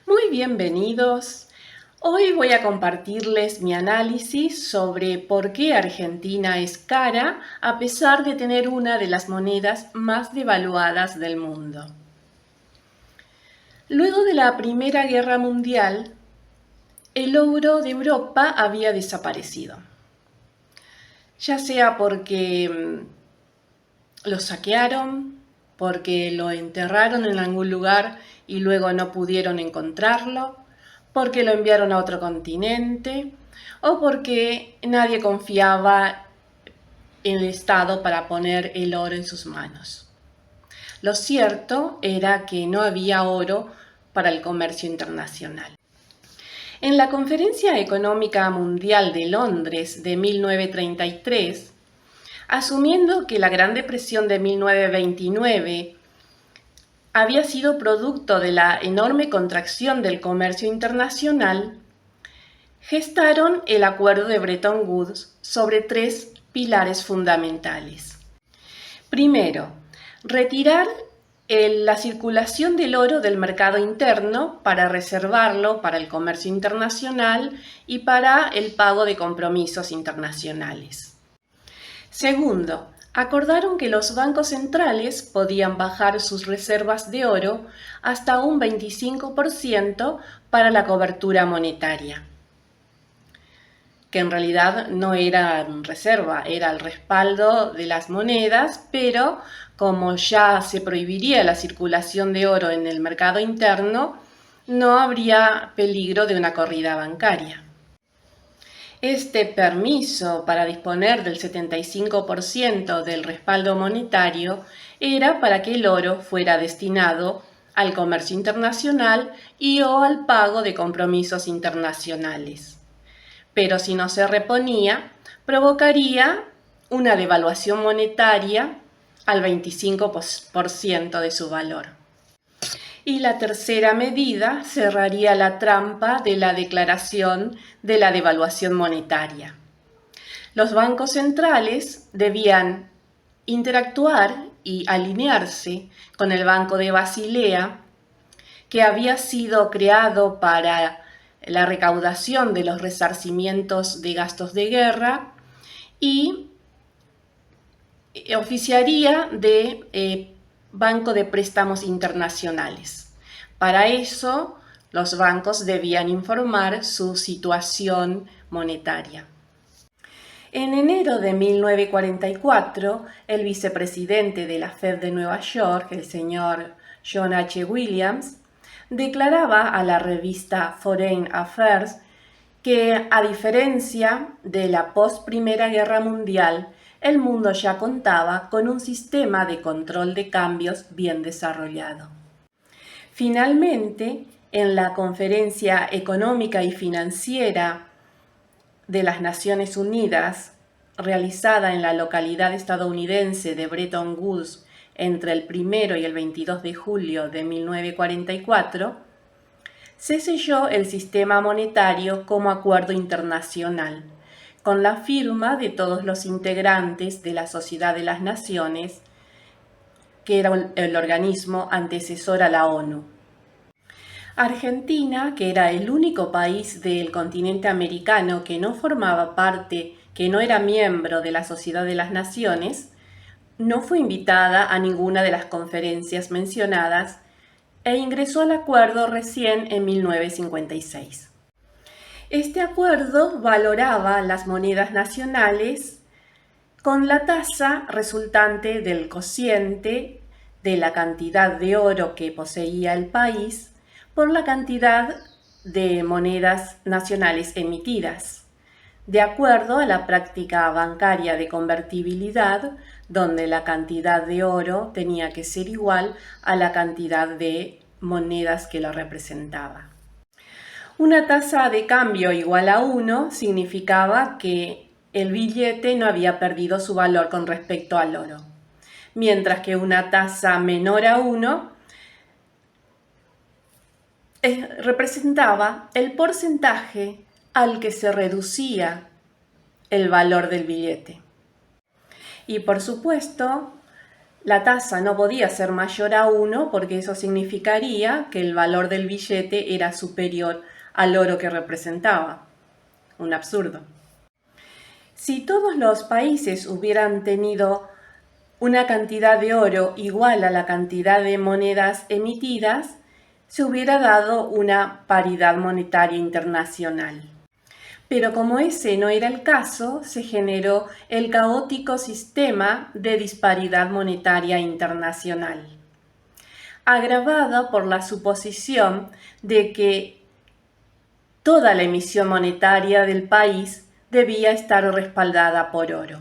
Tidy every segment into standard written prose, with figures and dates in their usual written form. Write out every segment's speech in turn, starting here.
Muy bienvenidos. Hoy voy a compartirles mi análisis sobre por qué Argentina es cara a pesar de tener una de las monedas más devaluadas del mundo. Luego de la Primera Guerra Mundial, el euro de Europa había desaparecido, ya sea porque lo saquearon, porque lo enterraron en algún lugar y luego no pudieron encontrarlo, porque lo enviaron a otro continente o porque nadie confiaba en el Estado para poner el oro en sus manos. Lo cierto era que no había oro para el comercio internacional. En la Conferencia Económica Mundial de Londres de 1933, asumiendo que la Gran Depresión de 1929 había sido producto de la enorme contracción del comercio internacional, gestaron el Acuerdo de Bretton Woods sobre tres pilares fundamentales. Primero, retirar la circulación del oro del mercado interno para reservarlo para el comercio internacional y para el pago de compromisos internacionales. Segundo, acordaron que los bancos centrales podían bajar sus reservas de oro hasta un 25% para la cobertura monetaria, que en realidad no era reserva, era el respaldo de las monedas, pero como ya se prohibiría la circulación de oro en el mercado interno, no habría peligro de una corrida bancaria. Este permiso para disponer del 75% del respaldo monetario era para que el oro fuera destinado al comercio internacional y o al pago de compromisos internacionales. Pero si no se reponía, provocaría una devaluación monetaria al 25% de su valor. Y la tercera medida cerraría la trampa de la declaración de la devaluación monetaria. Los bancos centrales debían interactuar y alinearse con el Banco de Basilea, que había sido creado para la recaudación de los resarcimientos de gastos de guerra y oficiaría de Banco de Préstamos Internacionales. Para eso, los bancos debían informar su situación monetaria. En enero de 1944, el vicepresidente de la Fed de Nueva York, el señor John H. Williams, declaraba a la revista Foreign Affairs que, a diferencia de la post-Primera Guerra Mundial, el mundo ya contaba con un sistema de control de cambios bien desarrollado. Finalmente, en la Conferencia Económica y Financiera de las Naciones Unidas, realizada en la localidad estadounidense de Bretton Woods entre el 1 y el 22 de julio de 1944, se selló el sistema monetario como acuerdo internacional, con la firma de todos los integrantes de la Sociedad de las Naciones, que era el organismo antecesor a la ONU. Argentina, que era el único país del continente americano que no formaba parte, que no era miembro de la Sociedad de las Naciones, no fue invitada a ninguna de las conferencias mencionadas e ingresó al acuerdo recién en 1956. Este acuerdo valoraba las monedas nacionales con la tasa resultante del cociente de la cantidad de oro que poseía el país por la cantidad de monedas nacionales emitidas, de acuerdo a la práctica bancaria de convertibilidad, donde la cantidad de oro tenía que ser igual a la cantidad de monedas que lo representaba. Una tasa de cambio igual a 1 significaba que el billete no había perdido su valor con respecto al oro, mientras que una tasa menor a 1 representaba el porcentaje al que se reducía el valor del billete. Y por supuesto, La tasa no podía ser mayor a 1 porque eso significaría que el valor del billete era superior al oro que representaba. Un absurdo. Si todos los países hubieran tenido una cantidad de oro igual a la cantidad de monedas emitidas, se hubiera dado una paridad monetaria internacional. Pero como ese no era el caso, se generó el caótico sistema de disparidad monetaria internacional, agravada por la suposición de que toda la emisión monetaria del país debía estar respaldada por oro.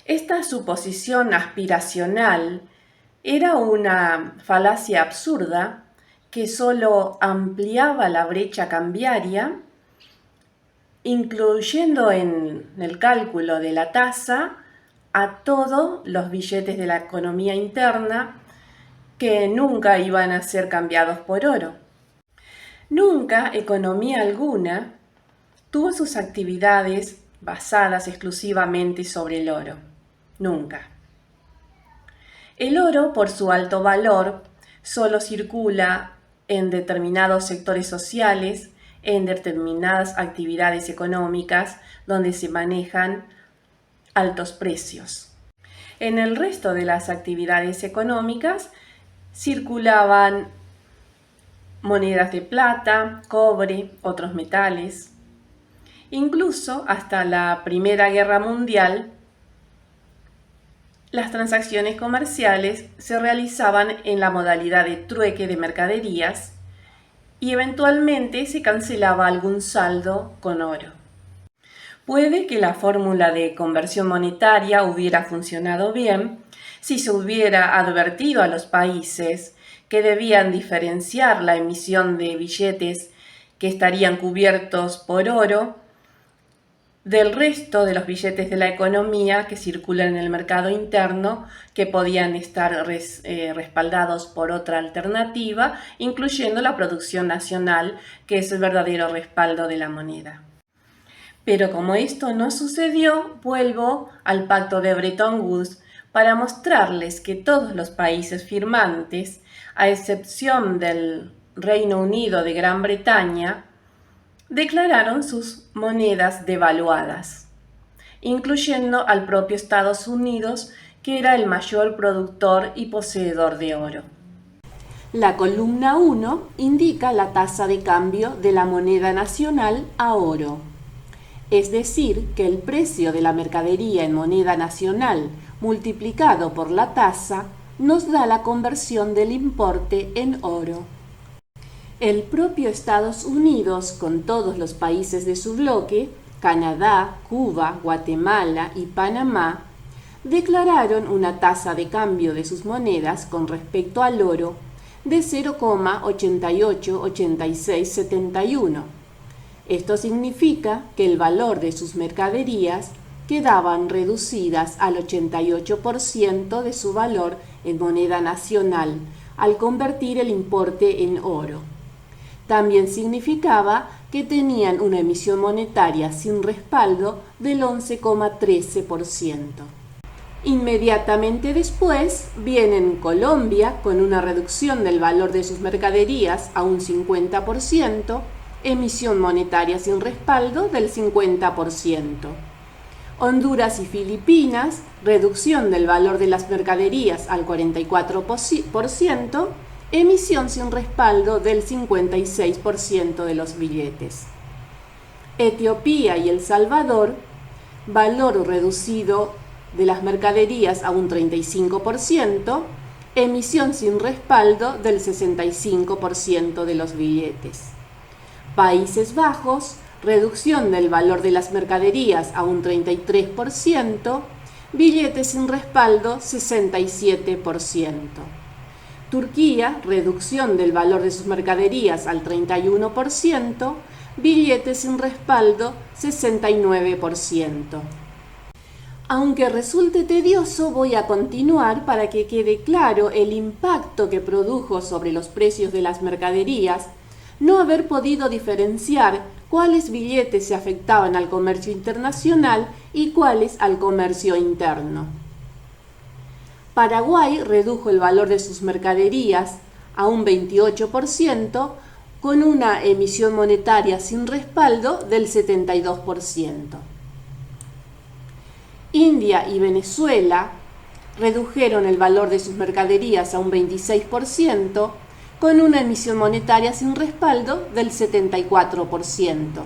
Esta suposición aspiracional era una falacia absurda que solo ampliaba la brecha cambiaria, incluyendo en el cálculo de la tasa a todos los billetes de la economía interna que nunca iban a ser cambiados por oro. Nunca economía alguna tuvo sus actividades basadas exclusivamente sobre el oro. Nunca. El oro, por su alto valor, solo circula en determinados sectores sociales, en determinadas actividades económicas donde se manejan altos precios. En el resto de las actividades económicas circulaban monedas de plata, cobre, otros metales. Incluso hasta la Primera Guerra Mundial, las transacciones comerciales se realizaban en la modalidad de trueque de mercaderías y eventualmente se cancelaba algún saldo con oro. Puede que la fórmula de conversión monetaria hubiera funcionado bien si se hubiera advertido a los países que debían diferenciar la emisión de billetes que estarían cubiertos por oro del resto de los billetes de la economía que circulan en el mercado interno, que podían estar respaldados por otra alternativa, incluyendo la producción nacional, que es el verdadero respaldo de la moneda. Pero como esto no sucedió, vuelvo al pacto de Bretton Woods para mostrarles que todos los países firmantes, a excepción del Reino Unido de Gran Bretaña, declararon sus monedas devaluadas, incluyendo al propio Estados Unidos, que era el mayor productor y poseedor de oro. La columna 1 indica la tasa de cambio de la moneda nacional a oro, es decir, que el precio de la mercadería en moneda nacional multiplicado por la tasa nos da la conversión del importe en oro. El propio Estados Unidos, con todos los países de su bloque, Canadá, Cuba, Guatemala y Panamá, declararon una tasa de cambio de sus monedas con respecto al oro de 0,888671. Esto significa que el valor de sus mercaderías quedaban reducidas al 88% de su valor en moneda nacional al convertir el importe en oro. También significaba que tenían una emisión monetaria sin respaldo del 11,13%. Inmediatamente después vienen Colombia con una reducción del valor de sus mercaderías a un 50%, emisión monetaria sin respaldo del 50%. Honduras y Filipinas, reducción del valor de las mercaderías al 44%, emisión sin respaldo del 56% de los billetes. Etiopía y El Salvador, valor reducido de las mercaderías a un 35%, emisión sin respaldo del 65% de los billetes. Países Bajos, reducción del valor de las mercaderías a un 33%, billetes sin respaldo 67%. Turquía, reducción del valor de sus mercaderías al 31%, billetes sin respaldo 69%. Aunque resulte tedioso, voy a continuar para que quede claro el impacto que produjo sobre los precios de las mercaderías no haber podido diferenciar cuáles billetes se afectaban al comercio internacional y cuáles al comercio interno. Paraguay redujo el valor de sus mercaderías a un 28%, con una emisión monetaria sin respaldo del 72%. India y Venezuela redujeron el valor de sus mercaderías a un 26%, con una emisión monetaria sin respaldo del 74%.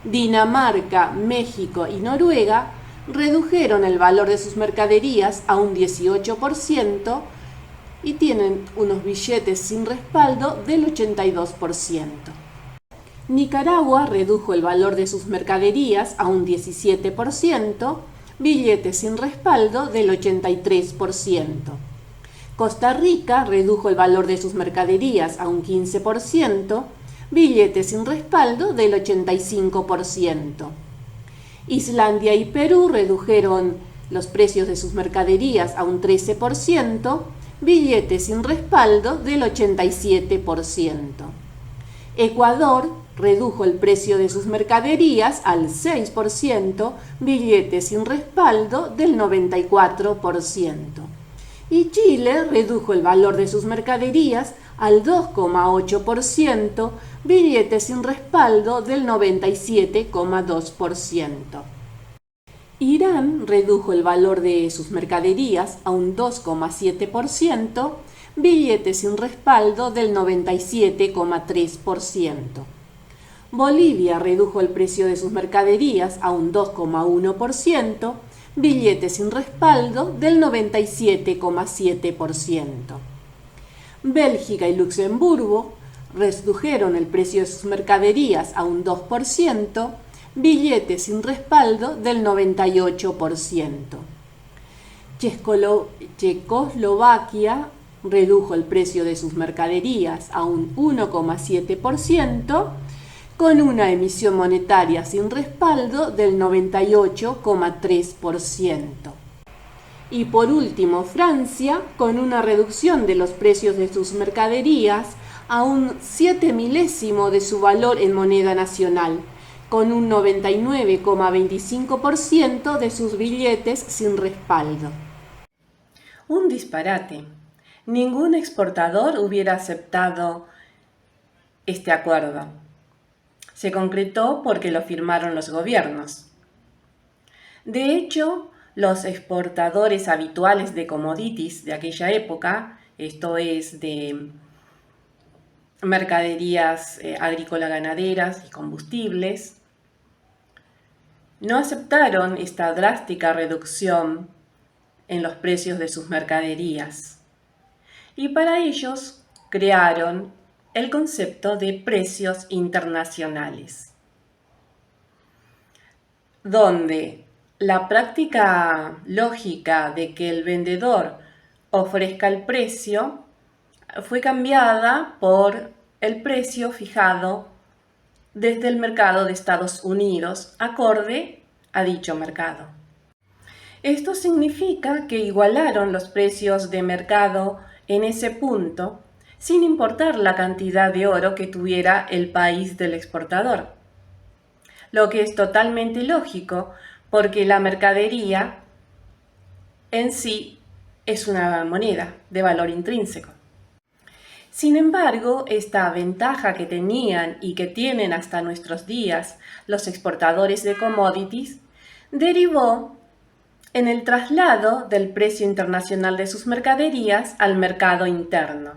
Dinamarca, México y Noruega redujeron el valor de sus mercaderías a un 18% y tienen unos billetes sin respaldo del 82%. Nicaragua redujo el valor de sus mercaderías a un 17%, billetes sin respaldo del 83%. Costa Rica redujo el valor de sus mercaderías a un 15%, billetes sin respaldo del 85%. Islandia y Perú redujeron los precios de sus mercaderías a un 13%, billetes sin respaldo del 87%. Ecuador redujo el precio de sus mercaderías al 6%, billetes sin respaldo del 94%. Y Chile redujo el valor de sus mercaderías al 2,8%, billetes sin respaldo del 97,2%. Irán redujo el valor de sus mercaderías a un 2,7%, billetes sin respaldo del 97,3%. Bolivia redujo el precio de sus mercaderías a un 2,1%, billetes sin respaldo del 97,7%. Bélgica y Luxemburgo redujeron el precio de sus mercaderías a un 2%, billetes sin respaldo del 98%. Checoslovaquia redujo el precio de sus mercaderías a un 1,7%, con una emisión monetaria sin respaldo del 98,3%. Y por último, Francia, con una reducción de los precios de sus mercaderías a un 7 milésimo de su valor en moneda nacional, con un 99,25% de sus billetes sin respaldo. Un disparate. Ningún exportador hubiera aceptado este acuerdo. Se concretó porque lo firmaron los gobiernos. De hecho, los exportadores habituales de commodities de aquella época, esto es de mercaderías agrícola-ganaderas y combustibles, no aceptaron esta drástica reducción en los precios de sus mercaderías y para ellos crearon el concepto de precios internacionales, donde la práctica lógica de que el vendedor ofrezca el precio fue cambiada por el precio fijado desde el mercado de Estados Unidos, acorde a dicho mercado. Esto significa que igualaron los precios de mercado en ese punto, sin importar la cantidad de oro que tuviera el país del exportador. Lo que es totalmente lógico, porque la mercadería en sí es una moneda de valor intrínseco. Sin embargo, esta ventaja que tenían y que tienen hasta nuestros días los exportadores de commodities derivó en el traslado del precio internacional de sus mercaderías al mercado interno,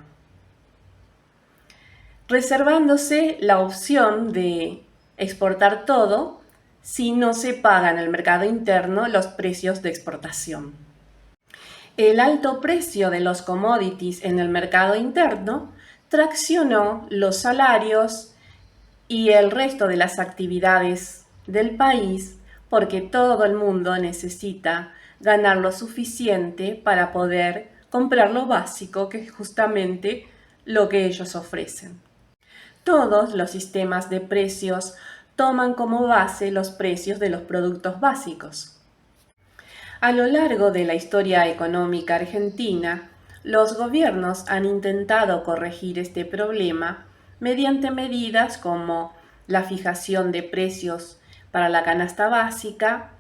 reservándose la opción de exportar todo si no se pagan en el mercado interno los precios de exportación. El alto precio de los commodities en el mercado interno traccionó los salarios y el resto de las actividades del país, porque todo el mundo necesita ganar lo suficiente para poder comprar lo básico, que es justamente lo que ellos ofrecen. Todos los sistemas de precios toman como base los precios de los productos básicos. A lo largo de la historia económica argentina, los gobiernos han intentado corregir este problema mediante medidas como la fijación de precios para la canasta básica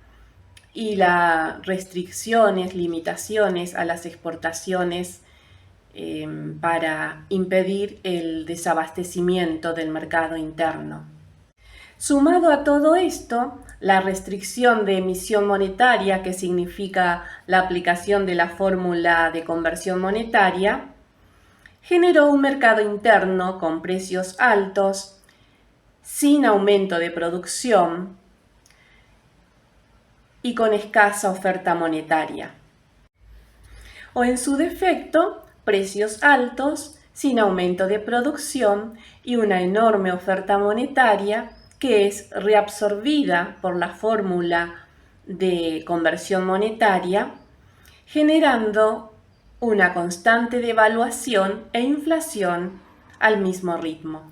y las restricciones, limitaciones a las exportaciones para impedir el desabastecimiento del mercado interno. Sumado a todo esto, la restricción de emisión monetaria, que significa la aplicación de la fórmula de conversión monetaria, generó un mercado interno con precios altos, sin aumento de producción y con escasa oferta monetaria. O en su defecto, precios altos, sin aumento de producción y una enorme oferta monetaria que es reabsorbida por la fórmula de conversión monetaria, generando una constante devaluación e inflación al mismo ritmo.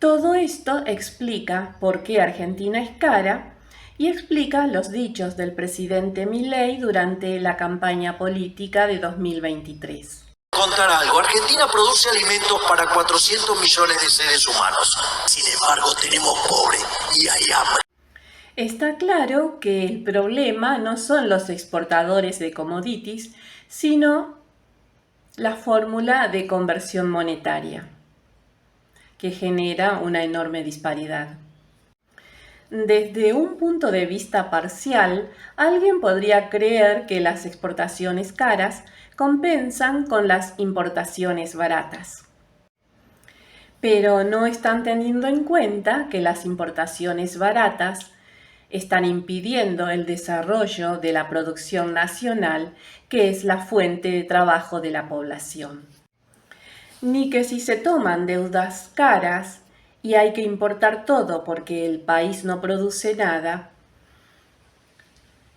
Todo esto explica por qué Argentina es cara y explica los dichos del presidente Milei durante la campaña política de 2023. Contar algo. Argentina produce alimentos para 400 millones de seres humanos. Sin embargo, tenemos pobre y hay hambre. Está claro que el problema no son los exportadores de commodities, sino la fórmula de conversión monetaria, que genera una enorme disparidad. Desde un punto de vista parcial, alguien podría creer que las exportaciones caras compensan con las importaciones baratas. Pero no están teniendo en cuenta que las importaciones baratas están impidiendo el desarrollo de la producción nacional, que es la fuente de trabajo de la población. Ni que si se toman deudas caras y hay que importar todo porque el país no produce nada,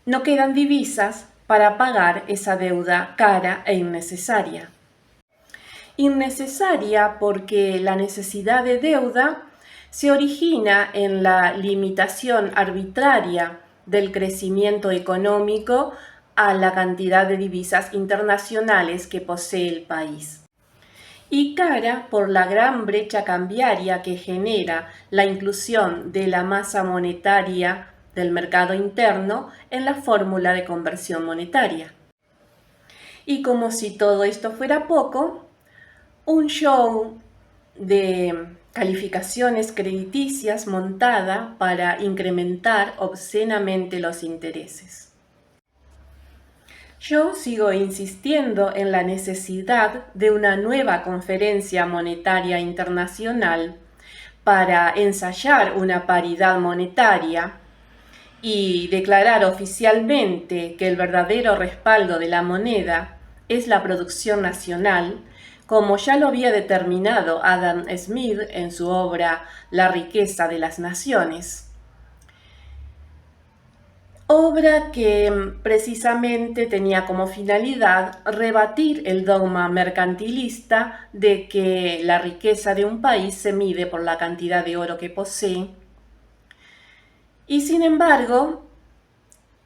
no quedan divisas para pagar esa deuda cara e innecesaria. Innecesaria porque la necesidad de deuda se origina en la limitación arbitraria del crecimiento económico a la cantidad de divisas internacionales que posee el país. Y cara por la gran brecha cambiaria que genera la inclusión de la masa monetaria del mercado interno en la fórmula de conversión monetaria. Y como si todo esto fuera poco, un show de calificaciones crediticias montada para incrementar obscenamente los intereses. Yo sigo insistiendo en la necesidad de una nueva conferencia monetaria internacional para ensayar una paridad monetaria y declarar oficialmente que el verdadero respaldo de la moneda es la producción nacional, como ya lo había determinado Adam Smith en su obra La riqueza de las naciones. Obra que precisamente tenía como finalidad rebatir el dogma mercantilista de que la riqueza de un país se mide por la cantidad de oro que posee. Y sin embargo,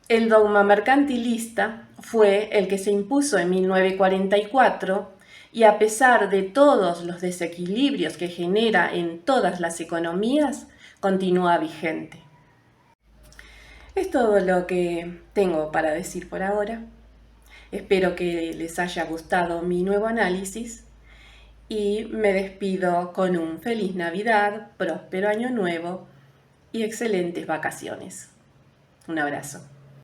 el dogma mercantilista fue el que se impuso en 1944 y a pesar de todos los desequilibrios que genera en todas las economías, continúa vigente. Es todo lo que tengo para decir por ahora. Espero que les haya gustado mi nuevo análisis y me despido con un feliz Navidad, próspero año nuevo y excelentes vacaciones. Un abrazo.